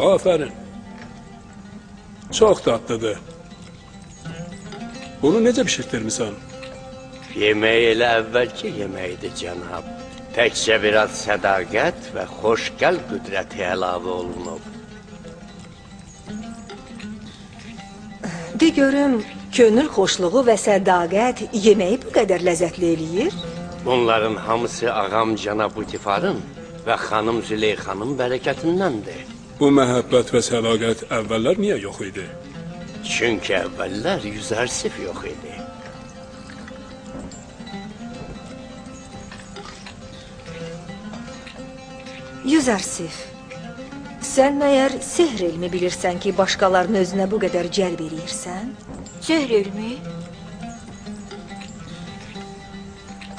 Aferin. Çok tatlıdır. Bunu necə pişirtdirmisən? Yemək elə əvvəlki yeməkdir, cənab. Təkcə biraz sədaqət və xoşgəl qüdrəti əlavə olunub. De görüm, könül xoşluğu və sədaqət yeməyi bu qədər ləzzətli eləyir? Bunların hamısı ağam cənab Butifarın və xanım Züleyxanın bərəkətindəndir. Bu məhəbbət və sədaqət əvvəllər niyə yox idi? Çünki əvvəllər Yüzərsif yox idi. Yüzərsif, sən məyər sehr elmi bilirsən ki, başqalarını özünə bu qədər cəlb eləyirsən? Sehr elmi?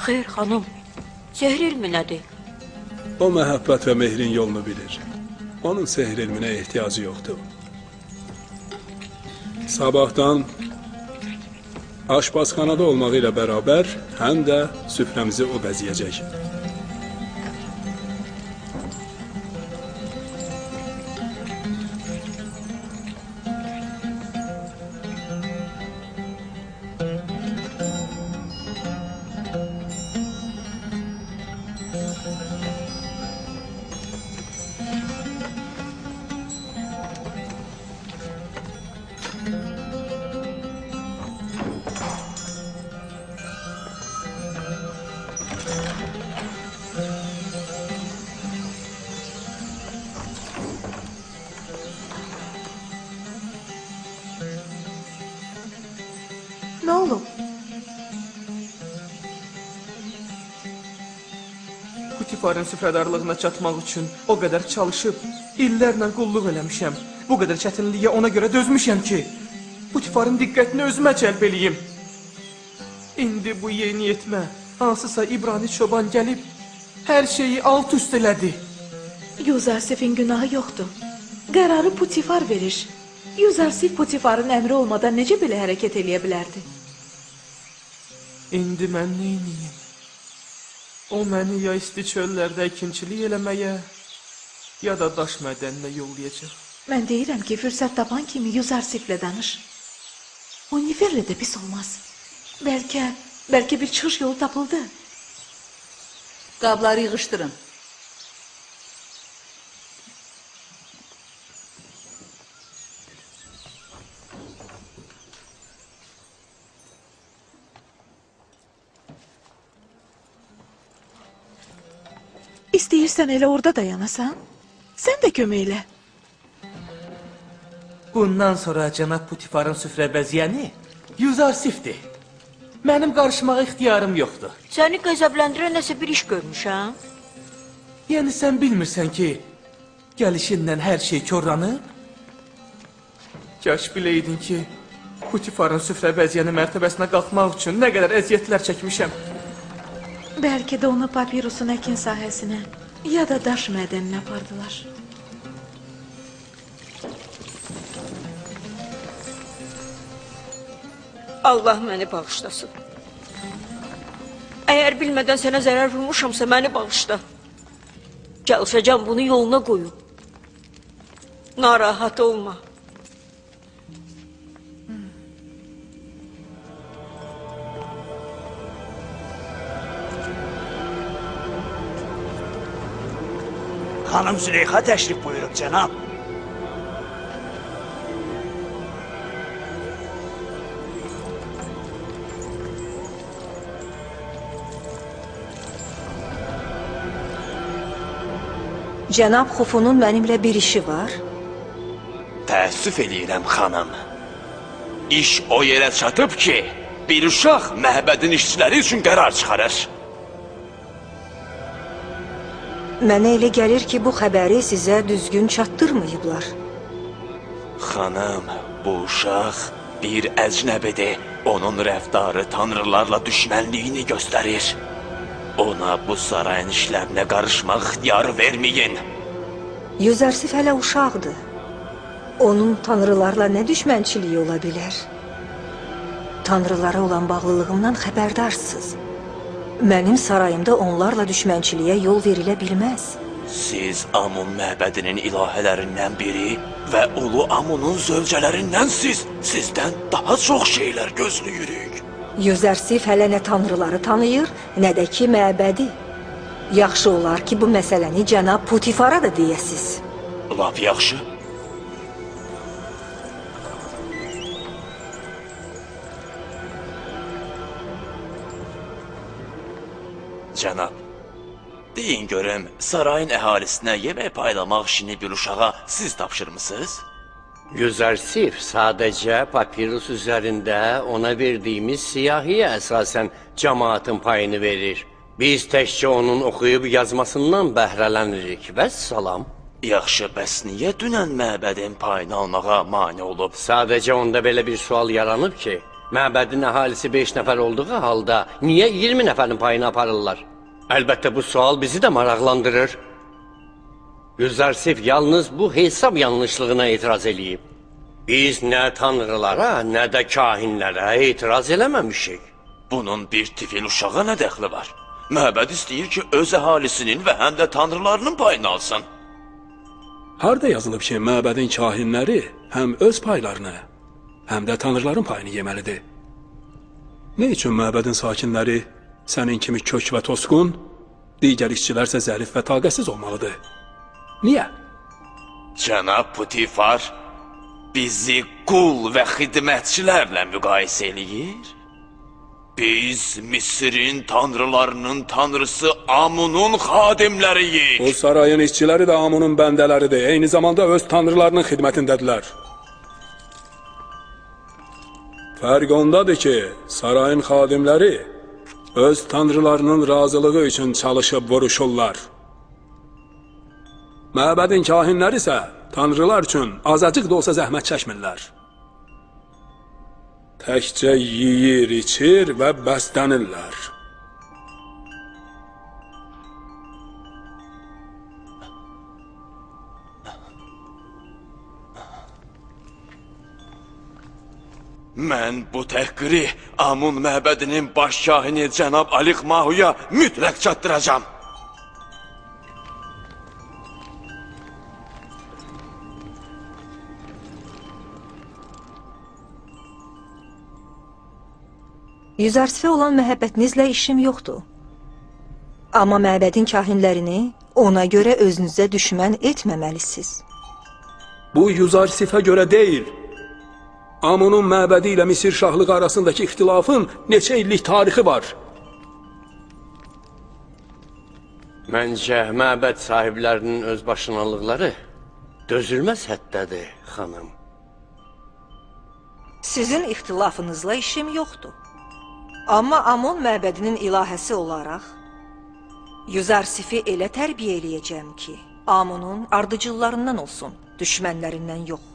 Xeyr, xanım, sehr elmi nədir? O məhəbbət və mehrin yolunu bilir. Onun sehr elminə ehtiyacı yoxdur. Sabahdan aşpazxanada olmağı ilə bərabər həm də süfrəmizi o bəzəyəcək. Nə olub? Butifarın süfrədarlığına çatmaq üçün o qədər çalışıb, illərlə qulluq eləmişəm. Bu qədər çətinliyə ona görə dözmüşəm ki, Butifarın diqqətini özümə cəlb eləyim. İndi bu yeni yetmə, hansısa İbrani çoban gəlib, hər şeyi alt üst elədi. Yüzərsifin günahı yoxdur. Qərarı Putifar verir. Yüzərsif Putifarın əmri olmadan necə belə hərəkət eləyə bilərdi? İndi mən neyniyim? O məni ya isti çöllərdə əkinçilik eləməyə, ya da daş mədəninə yollayacaq. Mən deyirəm ki, fürsət tapan kimi Yüzərsiflə danış. O Niferlə də pis olmaz. Bəlkə bir çıxış yolu tapıldı. Qabları yığışdırın. İstəyirsən elə orada dayanasan, sən də kömək elə. Bundan sonra cənab Putifarın süfrə bəzəyəni Yüzərsifdir. Mənim qarışmağa ixtiyarım yoxdur. Səni qəzəbləndirən nəsə bir iş görmüşəm? Yəni sən bilmirsən ki, gəlişindən hər şey korlanıb? Kaş biləydin ki, Putifarın süfrə bəzəyəni mərtəbəsinə qalxmaq üçün nə qədər əziyyətlər çəkmişəm. Bəlkə də onu papirusun əkin sahəsinə ya da daş mədəninə apardılar. Allah məni bağışlasın. Əgər bilmədən sənə zərər vurmuşamsa, məni bağışla. Çalışacağım bunu yoluna qoyum. Narahat olma. Xanım Züleyxa təşrif buyurub, cənab. Cənab Xufunun mənimlə bir işi var. Təəssüf eləyirəm, xanım. İş o yerə çatıb ki, bir uşaq məbədin işçiləri üçün qərar çıxarır. Mənə elə gəlir ki, bu xəbəri sizə düzgün çatdırmayıblar. Xanım, bu uşaq bir əcnəbidir. Onun rəftarı tanrılarla düşmənliyini göstərir. Ona bu sarayın işlərinə qarışmaq ixtiyarı verməyin. Yüzərsif hələ uşaqdır. Onun tanrılarla nə düşmənçiliyi ola bilər? Tanrılara olan bağlılığımdan xəbərdarsınız. Mənim sarayımda onlarla düşmənçiliyə yol verilə bilməz. Siz Amun məbədinin ilahələrindən biri və ulu Amunun zövcələrindənsiz. Sizdən daha çox şeylər gözləyirik. Yüzərsif hələ nə tanrıları tanıyır, nə də ki məbədi. Yaxşı olar ki, bu məsələni cənab Putifara da deyəsiz. Lap yaxşı. Cənab, deyin görüm, sarayın əhalisinə yemək paylamaq işini bir uşağa siz tapşırmısınız? Yüzərsif sadəcə papirus üzərində ona verdiyimiz siyahiyə əsasən cəmaatın payını verir. Biz təkcə onun oxuyub yazmasından bəhrələnirik və salam. Yaxşı, bəs niyə dünən məbədin payını almağa mane olub? Sadəcə onda belə bir sual yaranıb ki, məbədin əhalisi 5 nəfər olduğu halda niyə 20 nəfərin payını aparırlar? Əlbəttə bu sual bizi də maraqlandırır. Yüzərsif yalnız bu hesab yanlışlığına etiraz eləyib. Biz nə tanrılara, nə də kahinlərə etiraz eləməmişik. Bunun bir tifil uşağa nə dəxli var? Məbəd istəyir ki, öz əhalisinin və həm də tanrılarının payını alsın. Harda yazılıb ki, məbədin kahinləri həm öz paylarını, həm də tanrıların payını yeməlidir? Nə üçün məbədin sakinləri sənin kimi kök və tosqun, digər işçilərsə zərif və taqətsiz olmalıdır? Niyə? Cənab Putifar bizi qul və xidmətçilərlə müqayisə eləyir. Biz Misirin tanrılarının tanrısı Amunun xadimləriyik. Bu sarayın işçiləri də Amunun bəndələridir. Eyni zamanda öz tanrılarının xidmətindədirlər. Fərq ondadır ki, sarayın xadimləri öz tanrılarının razılığı üçün çalışıb vuruşurlar. Məbədin kahinləri isə tanrılar üçün azacıq da olsa zəhmət çəkmirlər. Təkcə yeyir, içir və bəslənirlər. Mən bu təhqiri Amun məbədinin baş kahini cənab Alik Mahuya mütləq çatdıracam. Yüzərsifə olan məhəbbətinizlə işim yoxdur. Amma məbədin kahinlərini ona görə özünüzə düşmən etməməlisiniz. Bu Yüzarsifə görə deyil. Amunun məbədi ilə Misir şahlığı arasındakı ixtilafın neçə illik tarixi var. Məncə, məbəd sahiblərinin özbaşınalıqları dözülməz həddədir, xanım. Sizin ixtilafınızla işim yoxdur. Amma Amun məbədinin ilahəsi olaraq Yüzərsifi elə tərbiyə eləyəcəm ki, Amunun ardıcıllarından olsun, düşmənlərindən yox.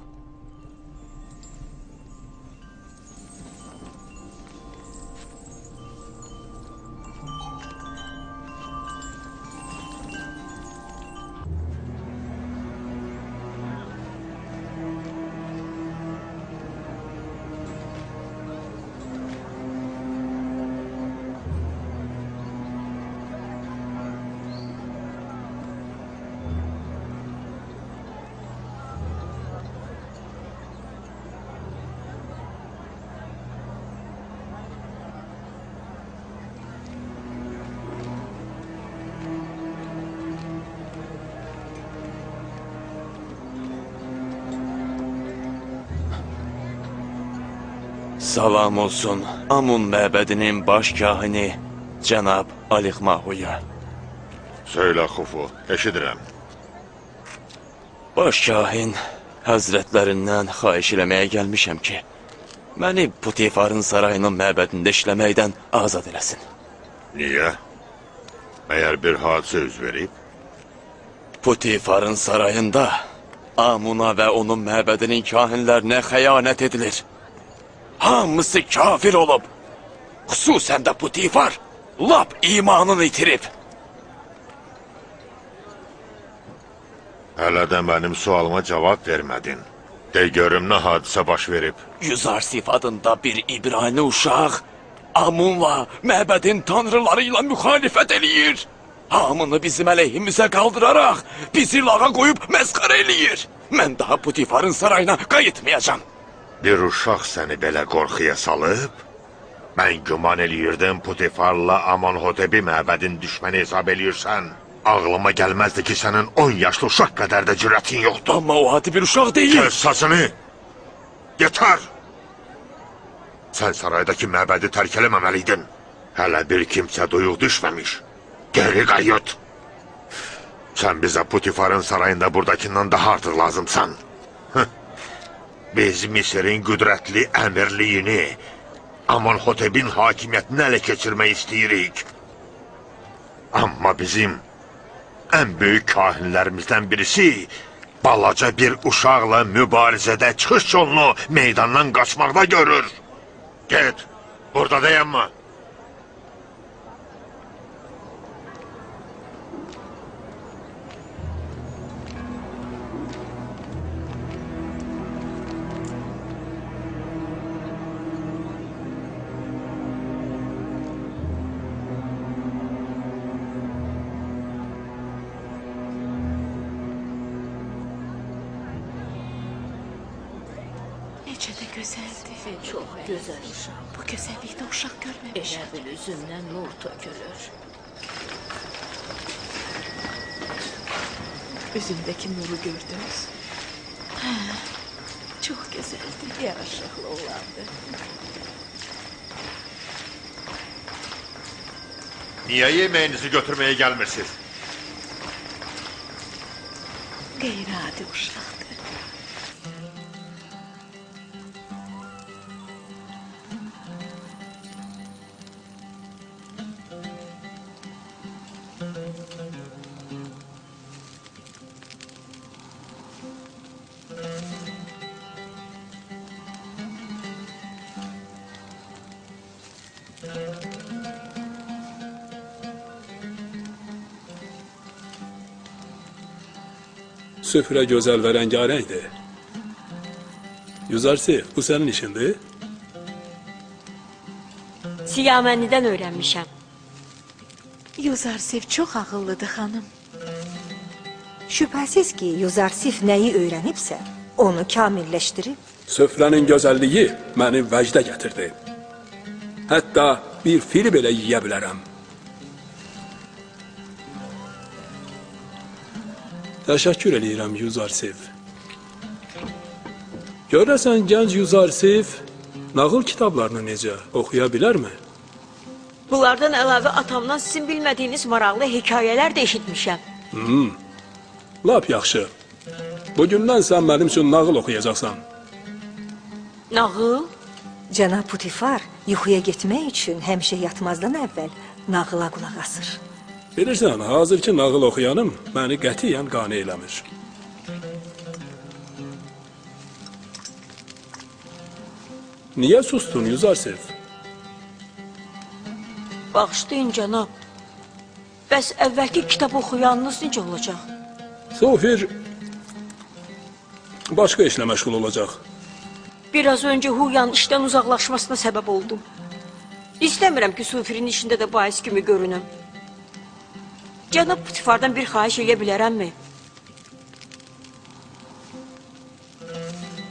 Salam olsun Amun məbədinin baş kahini cənab Alik Mahuya. Söylə Xufu, eşidirəm. Baş kahin həzrətlərindən xahiş eləməyə gəlmişəm ki, məni Putifarın sarayının məbədində işləməkdən azad eləsin. Niyə? Məyər bir hadisə üz verib? Putifarın sarayında Amuna və onun məbədinin kahinlərinə xəyanət edilir. Hamısı kafir olub. Xüsusən də Putifar lap imanını itirib. Hələ də mənim sualıma cavab vermədin. De görüm nə hadisə baş verib. Yüzarsif adında bir İbrani uşaq Amunla, məbədin tanrıları ilə müxalifət eləyir. hamını bizim əleyhimizə qaldıraraq bizi lağa qoyub məskara eləyir. Mən daha Putifarın sarayına qayıtmayacam. Bir uşaq səni belə qorxuya salıb, mən güman eləyirdim Putifarla Amonhotepi məbədin düşməni hesab eləyirsən. Ağlıma gəlməzdi ki, sənin 10 yaşlı uşaq qədər də cürətin yoxdur. Amma o adi bir uşaq deyil. Kes səsini! Yeter! Sən saraydakı məbədi tərk eləməməliydin. Hələ bir kimsə duyuq düşməmiş. Geri qayıt! Sən bizə Putifarın sarayında buradakindən daha artıq lazımsan. Biz Misirin qüdrətli əmirliyini, Amonhotepin hakimiyyətini ələ keçirmək istəyirik. Amma bizim ən böyük kahinlərimizdən birisi balaca bir uşaqla mübarizədə çıxış yolunu meydandan qaçmaqda görür. Get, burada dayanma. Necə də gözəldir. Çox gözəl uşaq. Bu gözəllikdə uşaq görməmişəm. Elə bil üzündən nur tökülür. Üzündəki nuru gördünüz. Hə, çox gözəldir. Yaraşıqlı olandı. Niyə yeməyinizi götürməyə gəlmirsiniz? Qeyri-adi uşaqdır. Süfrə gözəl və rəngarəngdir. Yüzarsif, bu sənin işindir? Siyamənidən öyrənmişəm. Yuzarsif çox ağıllıdır, xanım. Şübhəsiz ki, Yuzarsif nəyi öyrənibsə, onu kamilləşdirib. Süfrənin gözəlliyi məni vəcdə gətirdi. Hətta bir fili belə yiyə bilərəm. Təşəkkür eləyirəm, Yuzarsif. Görəsən, gənc Yuzarsif nağıl kitablarını necə oxuya bilərmi? Bunlardan əlavə atamdan sizin bilmədiyiniz maraqlı hekayələr də eşitmişəm. Lap yaxşı. Bugündən sən mənim üçün nağıl oxuyacaqsan. Nağıl? Cənab Putifar yuxuya getmək üçün həmişə yatmazdan əvvəl nağıla qulaq asır. Bilirsən, hazırki nağıl oxuyanım məni qətiyyən qane eləmir. Niyə sustun, Yuzarsif? Bağışlayın, cənab. Bəs əvvəlki kitab oxuyanınız necə olacaq? Sofir başqa işlə məşğul olacaq. Biraz öncə Huyan işdən uzaqlaşmasına səbəb oldum. İstəmirəm ki, Sofirin işində də bais kimi görünüm. Cənab Putifardan bir xahiş edə bilərəmmi?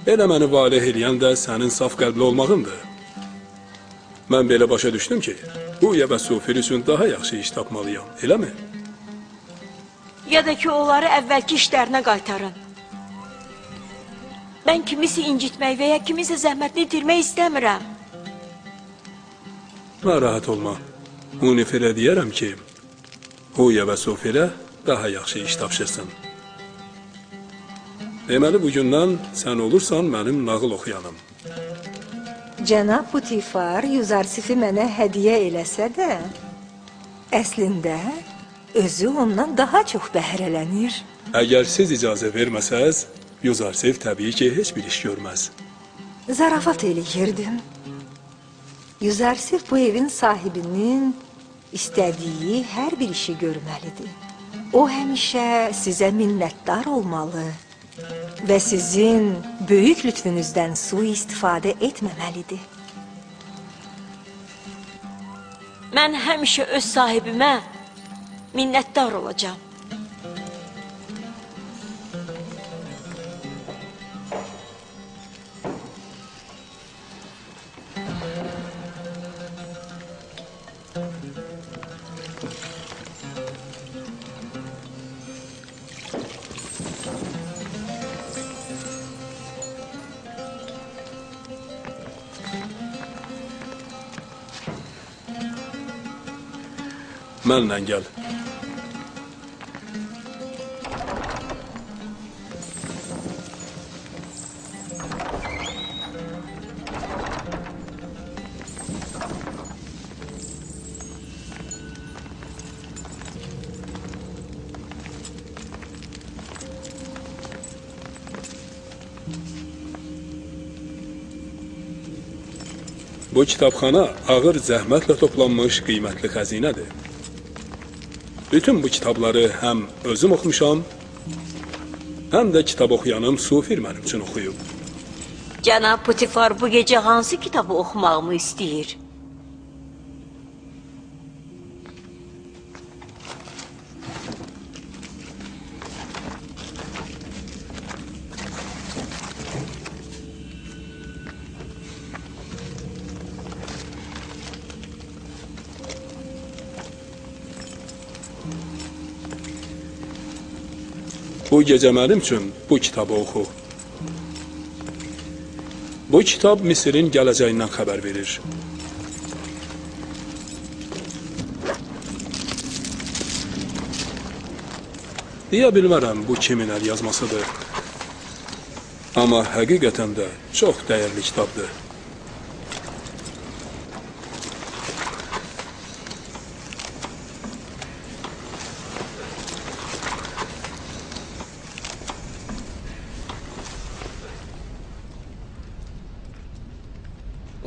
Elə məni valeh eləyən də sənin saf qəlbli olmağındır. Mən belə başa düşdüm ki, Huya və Sofir üçün daha yaxşı iş tapmalıyam, eləmi? Ya da ki, onları əvvəlki işlərinə qaytarın. Mən kimisi incitmək və ya kimisə zəhmətini itirmək istəmirəm. Narahat olma. Hunifirə deyərəm ki, Huya və Sofirə daha yaxşı iş tapşırsın. Deməli, bugündən sən olursan mənim nağıl oxuyanım. Cənab Putifar Yuzarsif'i mənə hədiyyə eləsə də, əslində özü ondan daha çox bəhrələnir. Əgər siz icazə verməsəz, Yuzarsif təbii ki, heç bir iş görməz. Zarafat eləyirdim. Yuzarsif bu evin sahibinin istədiyi hər bir işi görməlidir. O həmişə sizə minnətdar olmalı və sizin böyük lütfünüzdən sui-istifadə etməməlidir. Mən həmişə öz sahibimə Minnətdar olacağam. Mənlə gəl. Bu kitabxana ağır zəhmətlə toplanmış qiymətli xəzinədir. Bütün bu kitabları həm özüm oxumuşam, həm də kitab oxuyanım Sufir mənim üçün oxuyub. Cənab Putifar bu gecə hansı kitabı oxumağımı istəyir? Bu gecə mənim üçün bu kitabı oxu. Bu kitab Misirin gələcəyindən xəbər verir. Deyə bilmərəm bu kimin əl yazmasıdır. Amma həqiqətən də çox dəyərli kitabdır.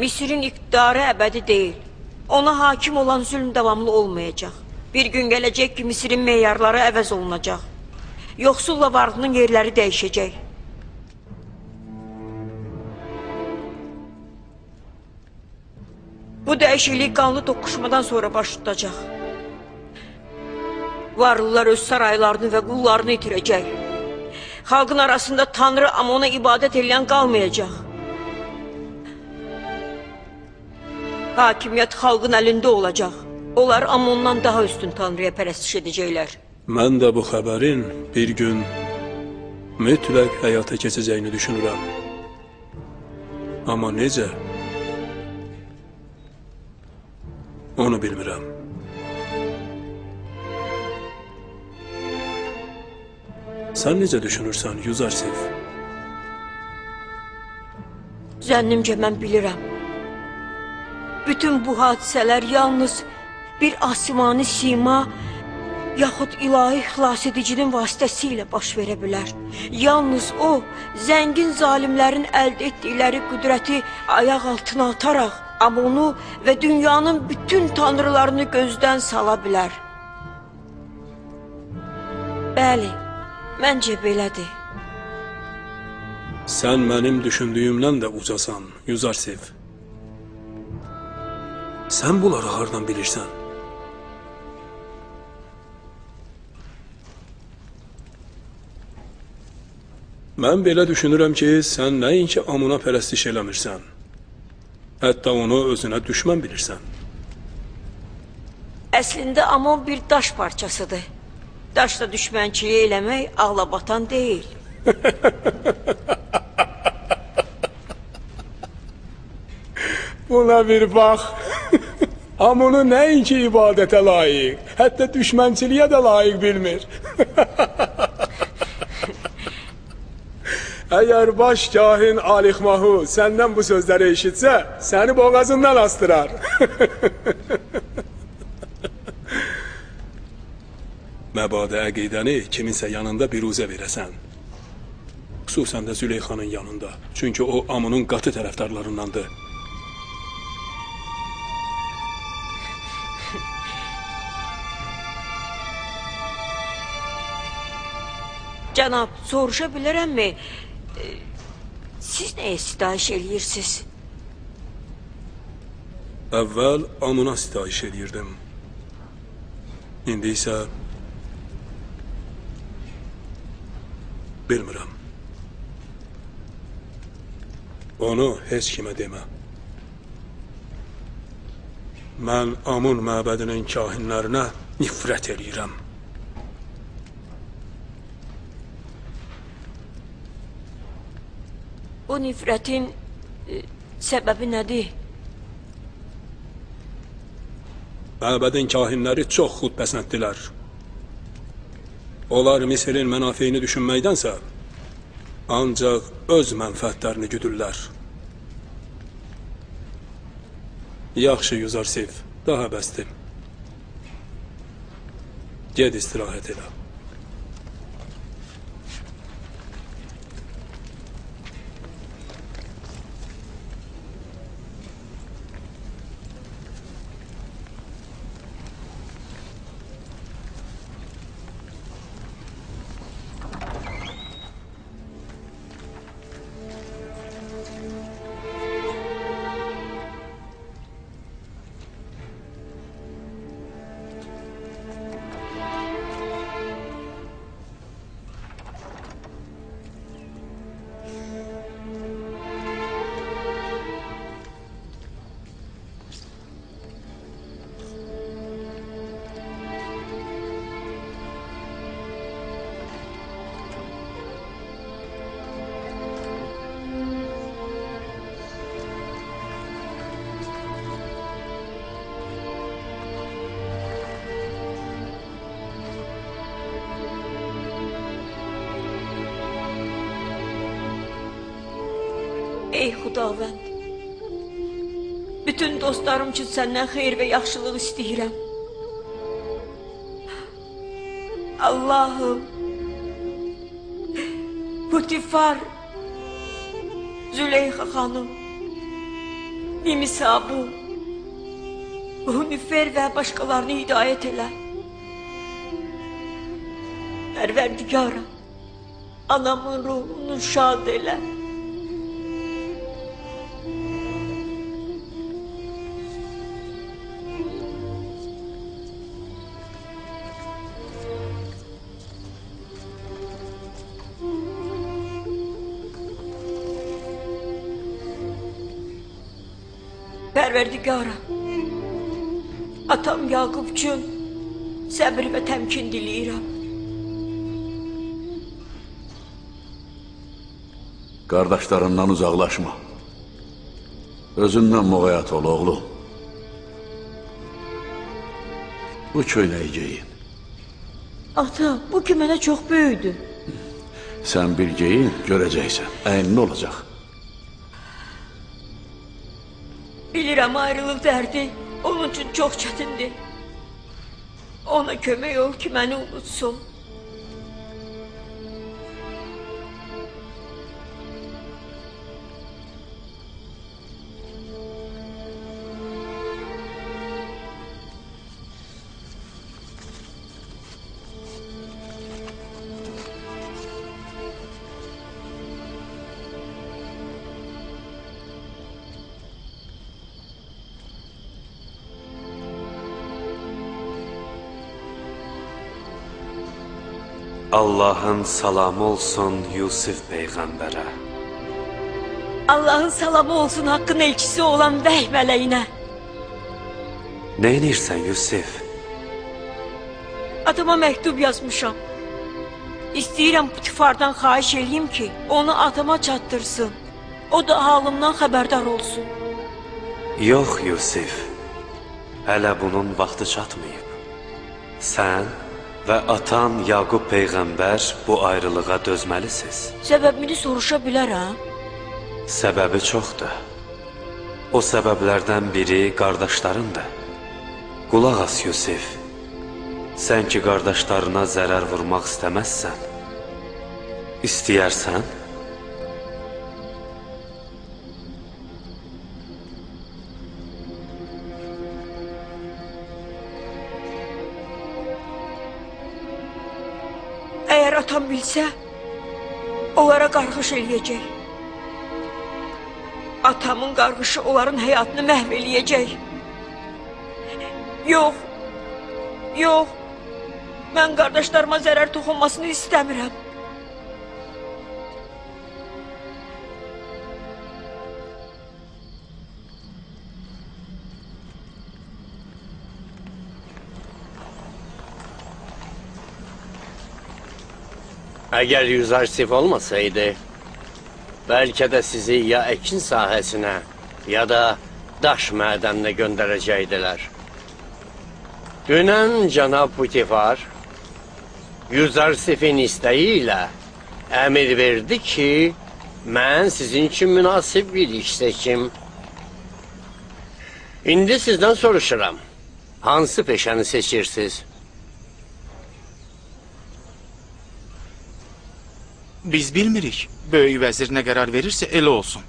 Misirin iqtidarı əbədi deyil. Ona hakim olan zülm davamlı olmayacaq. Bir gün gələcək ki, Misirin meyarları əvəz olunacaq. Yoxsulla varlının yerləri dəyişəcək. Bu dəyişiklik qanlı toqquşmadan sonra baş tutacaq. Varlılar öz saraylarını və qullarını itirəcək. Xalqın arasında Tanrı Amona ibadət edən qalmayacaq. Hakimiyyət xalqın əlində olacaq. Onlar Amondan daha üstün Tanrıya pərəstiş edəcəklər. Mən də bu xəbərin bir gün mütləq həyata keçəcəyini düşünürəm. Amma necə? Onu bilmirəm. Sən necə düşünürsən, Yuzarsif? Zənnimcə mən bilirəm. Bütün bu hadisələr yalnız bir asimani sima yaxud ilahi xilas edicinin vasitəsilə baş verə bilər. Yalnız o, zəngin zalimlərin əldə etdikləri qüdrəti ayaq altına ataraq Amonu və dünyanın bütün tanrılarını gözdən sala bilər. Bəli, məncə belədir. Sən mənim düşündüyümdən də ucasan, Yuzarsif. Sən bunları hardan bilirsən? Mən belə düşünürəm ki, sən nəinki Amuna pərəstiş eləmirsən. Hətta onu özünə düşmən bilirsən. Əslində Amon bir daş parçasıdır. Daşla düşmənçiliyi eləmək ağlabatan deyil. Buna bir bax. Amunu nəinki ibadətə layiq, hətta düşmənçiliyə də layiq bilmir. Əgər baş kahin Alixmahu səndən bu sözləri eşitsə, səni boğazından astırar. Məbadə əqidəni kiminsə yanında biruzə verəsən. Xüsusən də Züleyxanın yanında. Çünki o Amunun qatı tərəfdarlarındandır. Cənab, soruşa bilərəmmi? Siz nəyə sitayiş eləyirsiniz? Əvvəl Amuna sitayiş eləyirdim. İndi isə bilmirəm. Onu heç kimə demə. Mən Amun məbədinin kahinlərinə nifrət eləyirəm. Bu nifrətin səbəbi nədir? Məbədin kahinləri çox xudpəsənddirlər. Onlar Misirin mənafeyini düşünməkdənsə, ancaq öz mənfəətlərini güdürlər. Yaxşı, Yuzarsif, daha bəsdir. Ged istirahət elə. Ey Xudavənd, bütün dostlarım üçün səndən xeyir və yaxşılıq istəyirəm. Allahım, Putifar, Züleyxa xanım, Nimisabu, Hunifer və başqalarını hidayət elə. Pərverdigara, anamın ruhunu şad elə. Pərverdigara, atam Yaqub üçün səbr və təmkin diləyirəm. Qardaşlarından uzaqlaşma. Özündən müğayət ol, oğlum. Bu köynəyi geyin. Ata, bu ki mənə çox böyüdü. Sən bir geyin, görəcəksən. Əynin olacaq. Bilirəm, ayrılıq dərdi onun üçün çox çətindir. Ona kömək ol ki, məni unutsun. Allah'ın salamı olsun Yusuf Peyğəmbərə. Allah'ın salamı olsun haqqın elçisi olan vəhy mələyinə. Nə edirsən Yusuf? Atama məktub yazmışam. İstəyirəm Putifardan xahiş eləyim ki, onu atama çatdırsın. O da halımdan xəbərdar olsun. Yox Yusuf, hələ bunun vaxtı çatmayıb. Sən və atan Yaqub Peyğəmbər bu ayrılığa dözməlisiniz. Səbəbini soruşa bilərəm? Səbəbi çoxdur. O səbəblərdən biri qardaşlarındır. Qulaq as Yusuf. Sən ki qardaşlarına zərər vurmaq istəməzsən, istəyərsən, əgər atam bilsə, onlara qarğış eləyəcək. Atamın qarğışı onların həyatını məhv eləyəcək. Yox, yox, mən qardaşlarıma zərər toxunmasını istəmirəm. Əgər Yüzarsif olmasaydı, bəlkə də sizi ya əkin sahəsinə, ya da daş mədəninə göndərəcəkdilər. Dünən cənab Putifar, Yüzarsifin istəyi ilə əmir verdi ki, mən sizin üçün münasib bir iş seçim. İndi sizdən soruşuram, hansı peşəni seçirsiniz? Biz bilmirik. Böyük vəzir nə qərar verirsə elə olsun.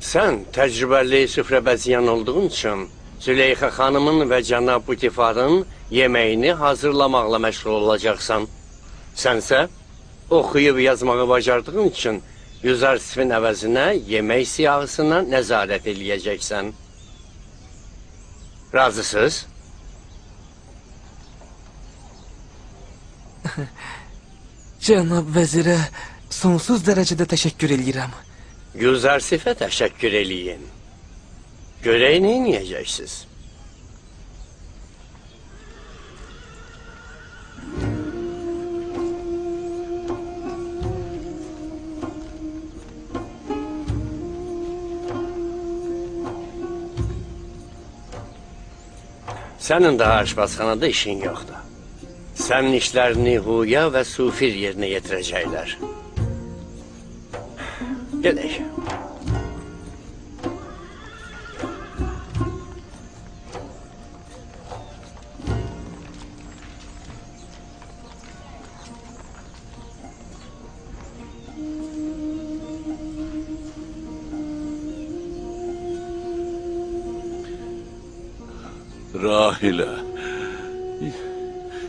Sən təcrübəli süfrə bəzəyən olduğun üçün Züleyxa xanımın və cənab Putifarın yeməyini hazırlamaqla məşğul olacaqsan. Sənsə oxuyub yazmağı bacardığın üçün Yüzarsifin əvəzinə yemək siyahısına nəzarət eləyəcəksən. Razısınız? Cənab vəzirə sonsuz dərəcədə təşəkkür eləyirəm. Yüzarsifə təşəkkür eləyin. Görək nə edəcəksiniz? Sənin daha aşpazxanada işin yoxdur. Sənin işlərini Huya və Sufir yerinə yetirəcəklər. Gedək. Rahilə,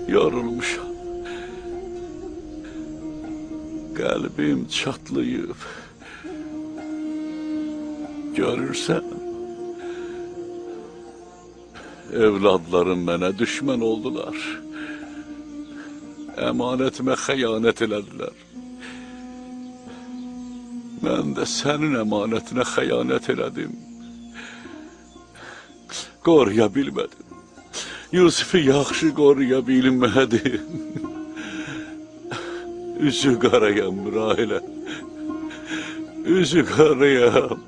yorulmuşam. Qəlbim çatlayıb. Görürsən, evladlarım mənə düşmən oldular. Əmanətimə xəyanət elədilər. Mən də sənin əmanətinə xəyanət elədim. Qoruya bilmədim. Yusifi yaxşı qoruya bilmədim. Üzü qarayam, Rahilə. Üzü qarayam.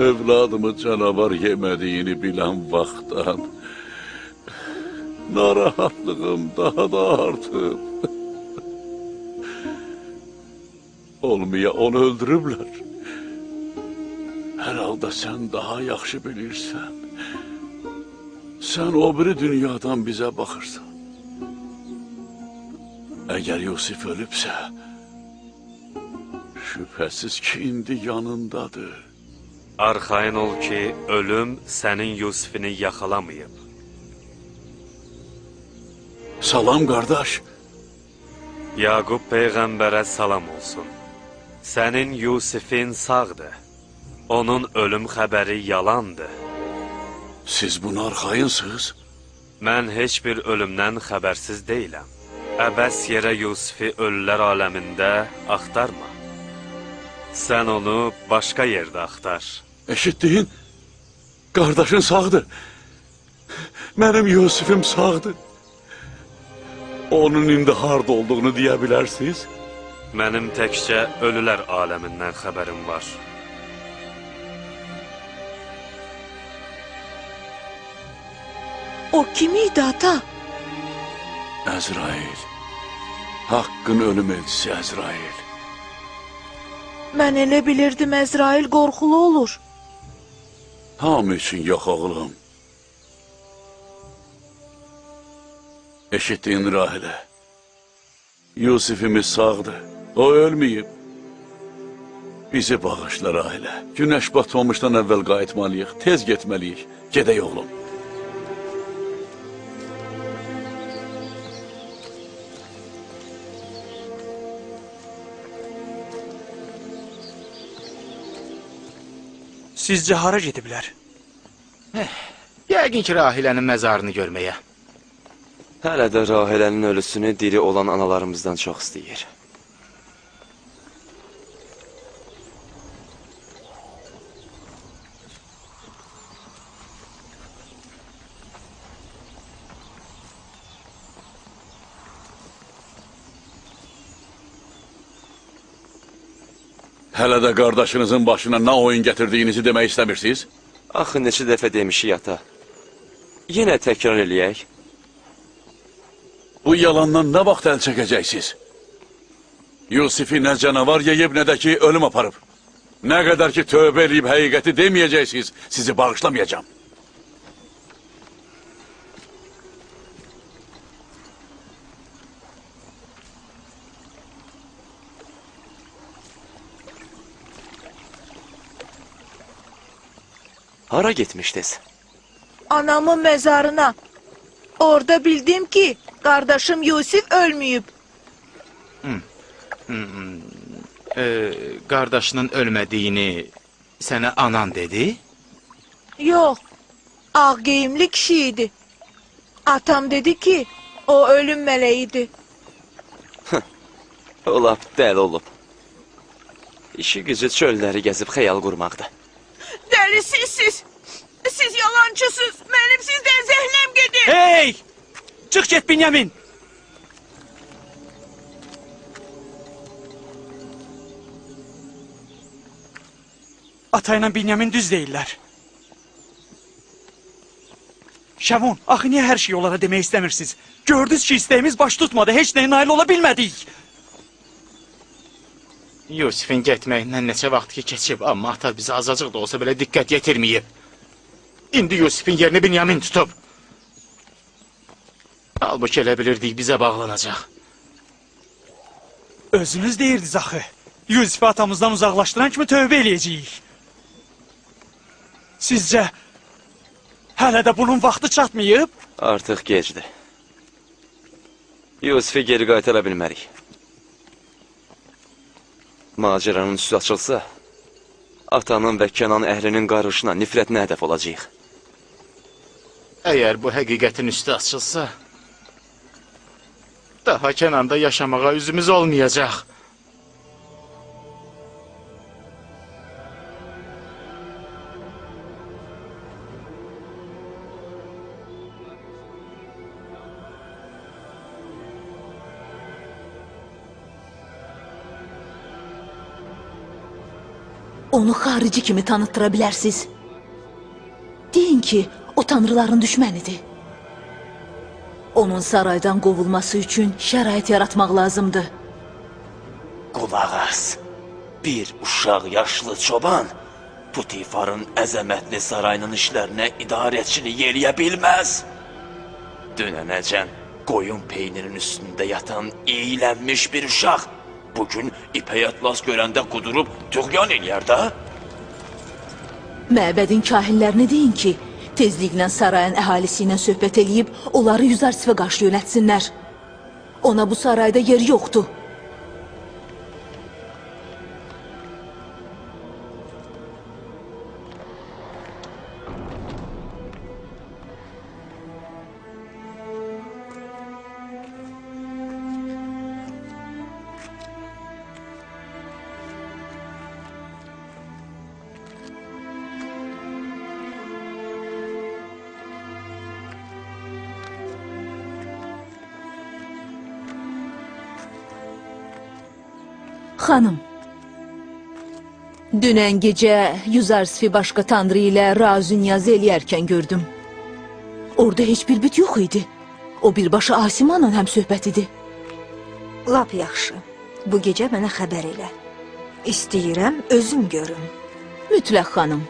Evladımı canavar yemədiyini bilən vaxtdan narahatlığım daha da artıb. Olmaya onu öldürüblər. Hər halda sən daha yaxşı bilirsən. Sən o biri dünyadan bizə baxırsan. Əgər Yusif ölübsə, şübhəsiz ki, indi yanındadır. Arxayın ol ki, ölüm sənin Yusifini yaxalamayıb. Salam, qardaş. Yaqub Peyğəmbərə salam olsun. Sənin Yusifin sağdır. Onun ölüm xəbəri yalandır. Siz buna arxayınsınız? Mən heç bir ölümdən xəbərsiz deyiləm. Əbəs yerə Yusifi ölülər aləmində axtarma. Sən onu başqa yerdə axtar. Eşitdiyin? Qardaşın sağdır. Mənim Yusifim sağdır. Onun indi harda olduğunu deyə bilərsiniz? Mənim təkcə ölülər aləmindən xəbərim var. O kim idi ata? Əzrail. Haqqın ölüm elçisi Əzrail. Mən elə bilirdim Əzrail qorxulu olur. Hamı üçün yox oğlum. Eşitdin Rahilə. Yusifimiz sağdır. O ölməyib. Bizi bağışla Rahilə. Günəş batmamışdan əvvəl qayıtmalıyıq. Tez getməliyik. Gedək oğlum. Sizcə hara gediblər? Yəqin ki, Rahilənin məzarını görməyə. Hələ də Rahilənin ölüsünü diri olan analarımızdan çox istəyir. Hələ də qardaşınızın başına nə oyun gətirdiyinizi demək istəmirsiniz? Axı neçə dəfə demişik ata. Yenə təkrar eləyək. Bu yalandan nə vaxt əl çəkəcəksiniz? Yusifi nə canavar yeyib, nə də ki ölüm aparıb. Nə qədər ki tövbə eləyib həqiqəti deməyəcəksiniz, sizi bağışlamayacağım. Hara getmişdiniz? Anamın mezarına. Orada bildim ki kardeşim Yusif ölməyib. Qardaşının ölmədiyini sənə anan dedi? Yox, ağ geyimli kişiydi. Atam dedi ki o ölüm meleğiydi. O lap dəli olub. İşi gücü çölləri gəzib xəyal qurmaqdır. Dəlisiniz siz. Siz yalancısınız. Benim sizden zehlem gedir. Hey! Çık get Binyamin. Atayla Binyamin düz değiller. Şavun, axı niye her şeyi onlara demək istəmirsiniz? Gördünüz ki isteğimiz baş tutmadı. Heç nəyə nail ola bilmədik. Yusifin getməyindən neçə vaxt ki keçib, amma ata bizə azacıq da olsa belə diqqət yetirməyib. İndi Yusifin yerini Binyamin tutub. Halbuki elə bilirdik bizə bağlanacaq. Özünüz deyirdiniz axı. Yusifi atamızdan uzaqlaşdıran kimi tövbə eləyəcəyik. Sizcə hələ də bunun vaxtı çatmayıb? Artıq gecdir. Yusifi geri qaytara bilmərik. Maceranın üstü açılsa, atanın və Kənan əhlinin qarışına, nifrətinə hədəf olacaq. Əgər bu həqiqətin üstü açılsa, daha Kənanda yaşamağa üzümüz olmayacaq. Onu xarici kimi tanıttıra bilərsiniz. Deyin ki, o tanrıların düşmənidir. Onun saraydan qovulması üçün şərait yaratmaq lazımdır. Qulaq as. Bir uşaq yaşlı çoban Putifarın əzəmətli sarayının işlərinə idarəçilik eləyə bilməz. Dünənəcən qoyun peynirinin üstündə yatan iyilənmiş bir uşaq bugün ipək atlas görəndə qudurub tüğyan eləyər də. Məbədin kahinlərini deyin ki, tezliklə sarayın əhalisi ilə söhbət eləyib, onları Yüzarsifə qarşı yönətsinlər. Ona bu sarayda yer yoxdur. Xanım, dünən gecə Yüzarsifi başqa tanrı ilə razünyazı eləyərkən gördüm. Orada heç bir büt yox idi. O birbaşa Asimanla həm söhbət idi. Lap yaxşı. Bu gecə mənə xəbər elə. İstəyirəm, özüm görüm. Mütləq xanım.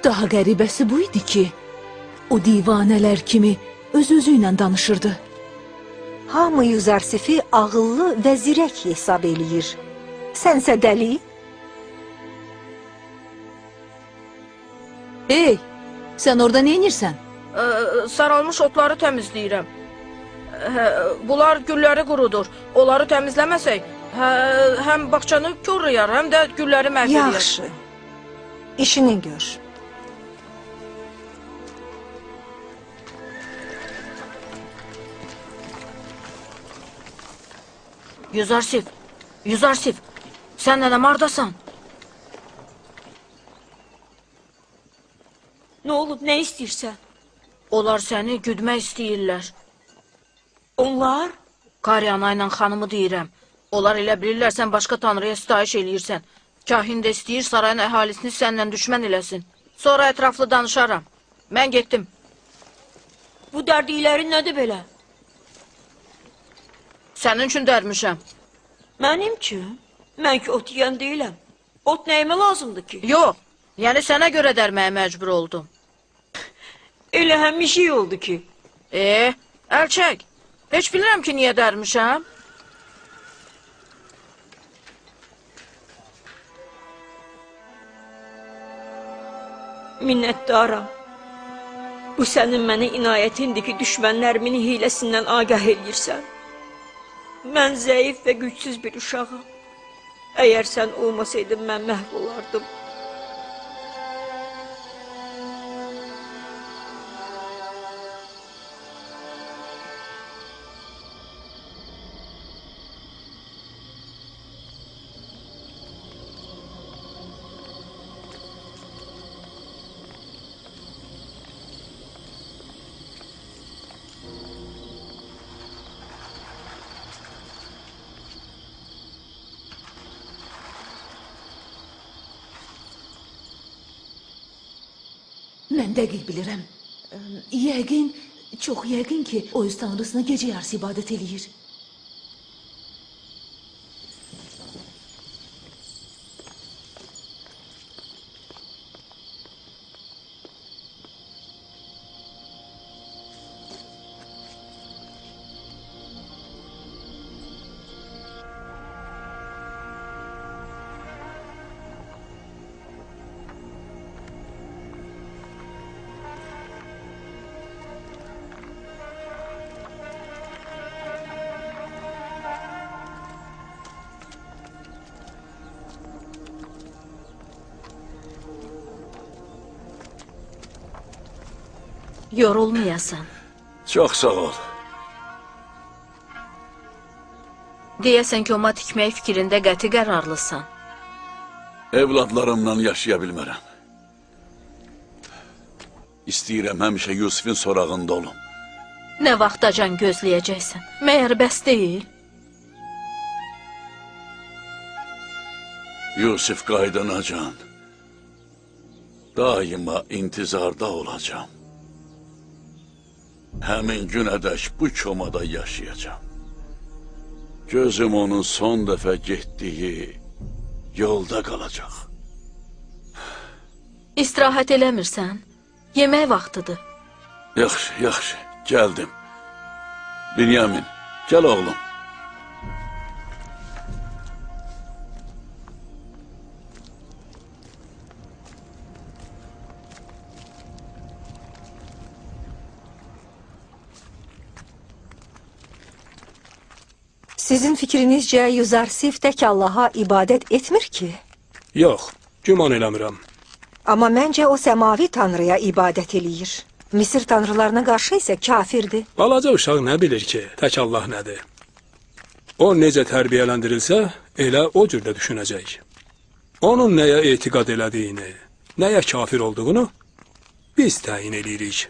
Daha qəribəsi bu idi ki, o divanələr kimi öz-özü ilə danışırdı. Hamı Yüzarsifi ağıllı və zirək hesab eləyir. Sənsə dəli? Hey, sən orada nə edirsən? Saralmış otları təmizləyirəm. Bunlar gülləri qurudur. Onları təmizləməsək, həm bağçanı korlayar, həm də gülləri məhv edir. Yaxşı. İşini gör. Yüzarsif, sən nənəm hardasan? Nə olub, nə istəyirsən? Onlar səni güdmək istəyirlər. Onlar? Karyana ilə xanımı deyirəm. Onlar elə bilirlər sən başqa tanrıya sitayiş eləyirsən. Kahin də istəyir sarayın əhalisini səndən düşmən eləsin. Sonra ətraflı danışaram. Mən getdim. Bu dərdiklərin nədir belə? Sənin üçün dərmişəm. Mənim üçün? Mən ki ot yeyən deyiləm. Ot nəyimə lazımdır ki? Yox, yəni sənə görə dərməyə məcbur oldum. Elə həmişik oldu ki. Əl çək. Heç bilirəm ki, niyə dərmişəm. Minnətdaram. Bu sənin mənə inayətindir ki, düşmənlərimin hiləsindən agah eləyirsən. Mən zəif və gücsüz bir uşağım. Əgər sən olmasaydın, mən məhv olardım. Mən dəqiq bilirəm. Yəqin, çox yəqin ki, o öz tanrısına gecə yarısı ibadət eləyir. Yorulmayasan. Çox sağ ol. Deyəsən ki, oma tikmək fikrində qəti qərarlısan. Evladlarımla yaşaya bilmərəm. İstəyirəm həmişə Yusifin sorağında olum. Nə vaxtacan gözləyəcəksən? Məyər bəs deyil? Yusif qaydanacan. Daima intizarda olacağım. Həmin günədək bu komada yaşayacağım. Gözüm onun son dəfə getdiyi yolda qalacaq. İstirahət eləmirsən? Yemək vaxtıdır. Yaxşı, yaxşı, gəldim. Binyamin, gəl oğlum. Sizin fikrinizcə Yuzarsif tək Allaha ibadət etmir ki? Yox, güman eləmirəm. Amma məncə o səmavi tanrıya ibadət eləyir. Misir tanrılarına qarşı isə kafirdir. Balaca uşaq nə bilir ki, tək Allah nədir? O necə tərbiyələndirilsə, elə o cürdə düşünəcək. Onun nəyə etiqad elədiyini, nəyə kafir olduğunu biz təyin edirik.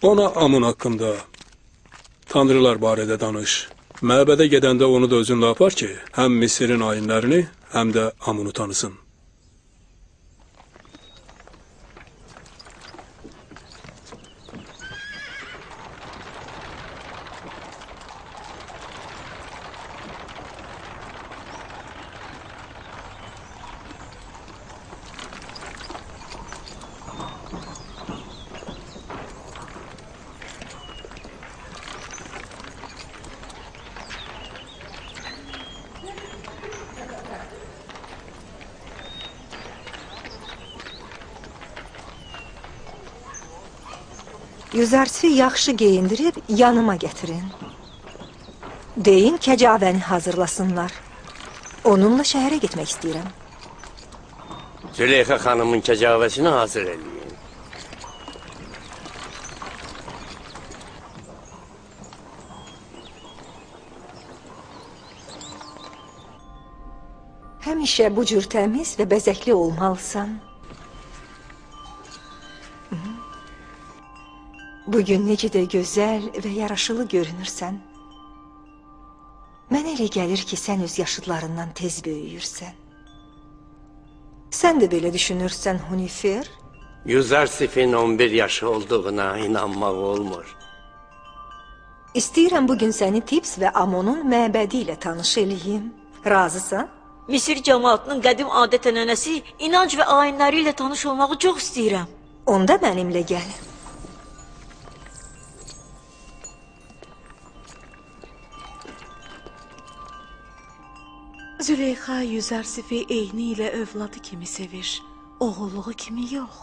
Ona Amun haqqında, tanrılar barədə danış. Məbədə gedəndə onu da özünlə apar ki, həm Misirin ayinlərini, həm də Amunu tanısın. Yüzərsifi yaxşı geyindirib yanıma gətirin. Deyin kəcavəni hazırlasınlar. Onunla şəhərə getmək istəyirəm. Züleyxa xanımın kəcavəsini hazır eləyin. Həmişə bu cür təmiz və bəzəkli olmalısan. Bugün necə də gözəl və yaraşılı görünürsən. Mənə elə gəlir ki, sən öz yaşıdlarından tez böyüyürsən. Sən də belə düşünürsən, Hunifer? Yüzarsifin 11 yaşı olduğuna inanmaq olmur. İstəyirəm bugün səni Tips və Amonun məbədi ilə tanış eləyim. Razısan? Misir cəmaatının qədim adət-ənənəsi, inanc və ayinləri ilə tanış olmağı çox istəyirəm. Onda mənimlə gəl. Züleyxa Yüzərsifi eyni ilə övladı kimi sevir. Oğulluğu kimi yox.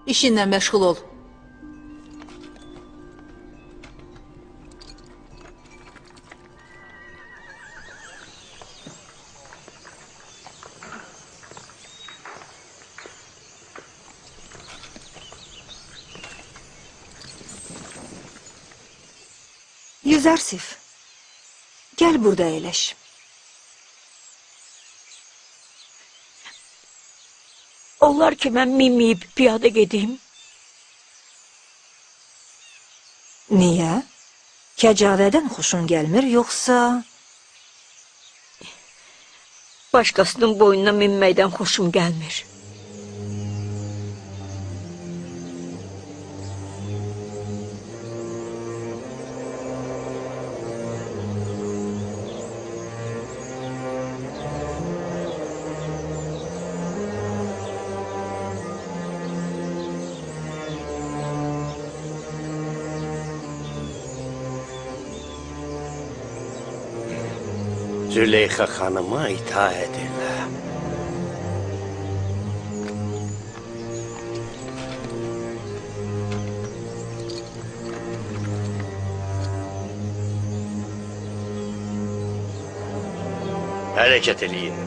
İşinlə məşğul ol. Yüzərsif, gəl burada əyləş. Onlar ki, mən minməyib piyada gedeyim. Niyə? Kəcavədən xoşun gəlmir, yoxsa... Başqasının boynuna minməkdən xoşum gəlmir. Züleyxa xanıma itaət elə. Hərəkət eləyin.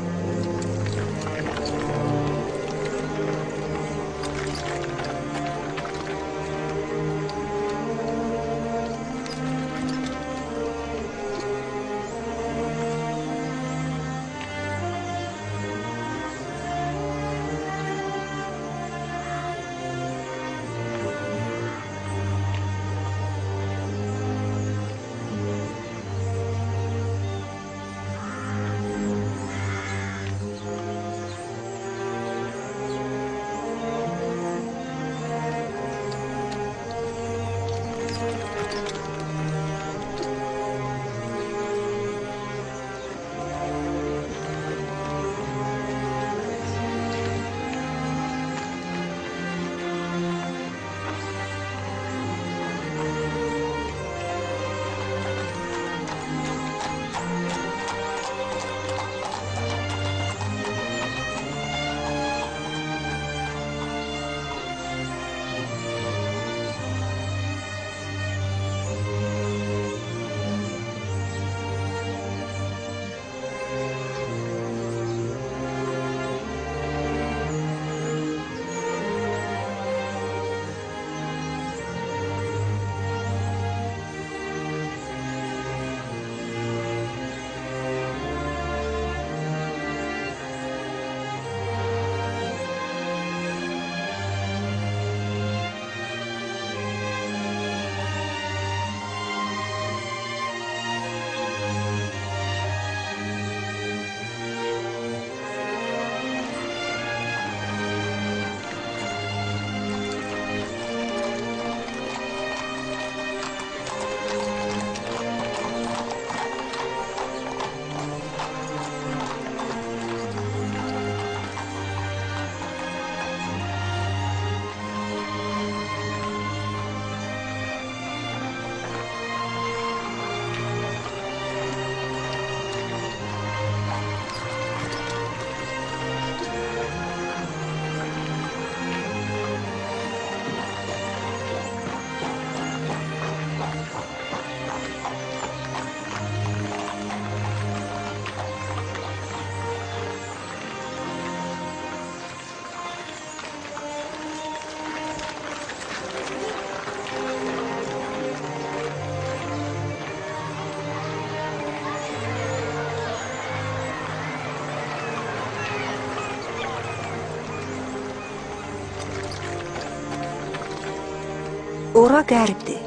Ora qərbdir.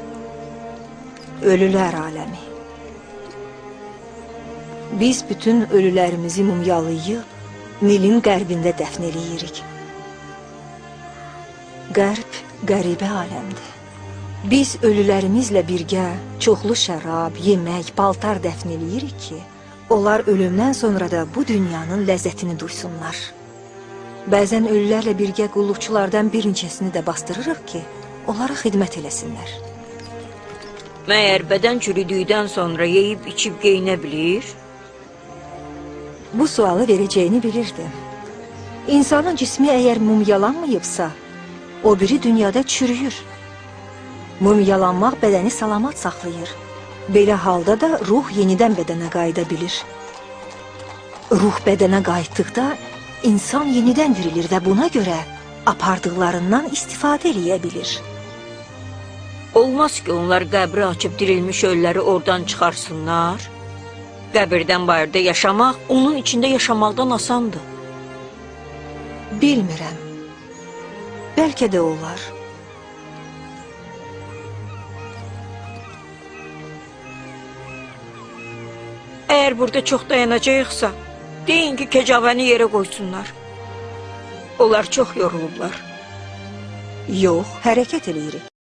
Ölülər aləmi. Biz bütün ölülərimizi mumyalayıb Nilin qərbində dəfn eləyirik. Qərb qəribə aləmdir. Biz ölülərimizlə birgə çoxlu şərab, yemək, paltar dəfn eləyirik ki, onlar ölümdən sonra da bu dünyanın ləzzətini duysunlar. Bəzən ölülərlə birgə qulluqçulardan bir neçəsini də bastırırıq ki, onlara xidmət eləsinlər. Məyər bədən çürüdükdən sonra yeyib içib geyinə bilir? Bu sualı verəcəyini bilirdim. İnsanın cismi əgər mumyalanmayıbsa, o biri dünyada çürüyür. Mumyalanmaq bədəni salamat saxlayır. Belə halda da ruh yenidən bədənə qayıda bilir. Ruh bədənə qayıtdıqda insan yenidən dirilir və buna görə apardıqlarından istifadə eləyə bilir. Olmaz ki, onlar qəbri açıb dirilmiş ölüləri oradan çıxarsınlar. Qəbirdən bayırda yaşamaq, onun içində yaşamaqdan asandır. Bilmirəm. Bəlkə də olar. Əgər burada çox dayanacaqsa, deyin ki, kecavəni yerə qoysunlar. Onlar çox yorulublar. Yox, hərəkət eləyirik.